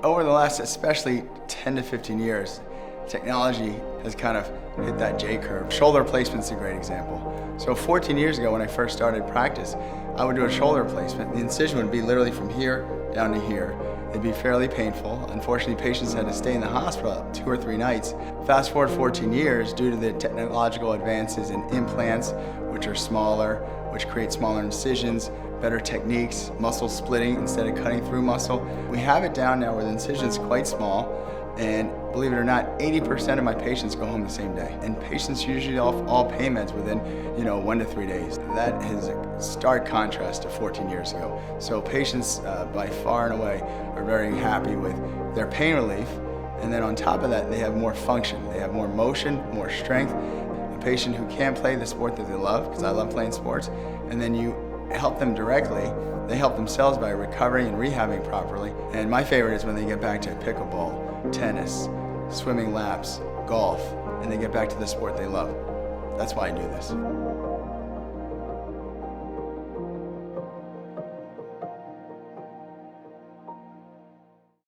Over the last especially 10 to 15 years, technology has kind of hit that J curve. Shoulder replacement's a great example. So 14 years ago when I first started practice, I would do a shoulder replacement. The incision would be literally from here down to here. It'd be fairly painful. Unfortunately, patients had to stay in the hospital 2 or 3 nights. Fast forward 14 years, due to the technological advances in implants, which are smaller, which create smaller incisions, better techniques, muscle splitting instead of cutting through muscle. We have it down now where the incision's quite small, and believe it or not, 80% of my patients go home the same day. And patients usually all pay meds within 1 to 3 days. That is a stark contrast to 14 years ago. So patients by far and away are very happy with their pain relief. And then on top of that, they have more function. They have more motion, more strength. A patient who can't play the sport that they love, because I love playing sports, and then you help them directly, they help themselves by recovering and rehabbing properly. And my favorite is when they get back to pickleball, tennis, swimming laps, golf, and they get back to the sport they love. That's why I do this.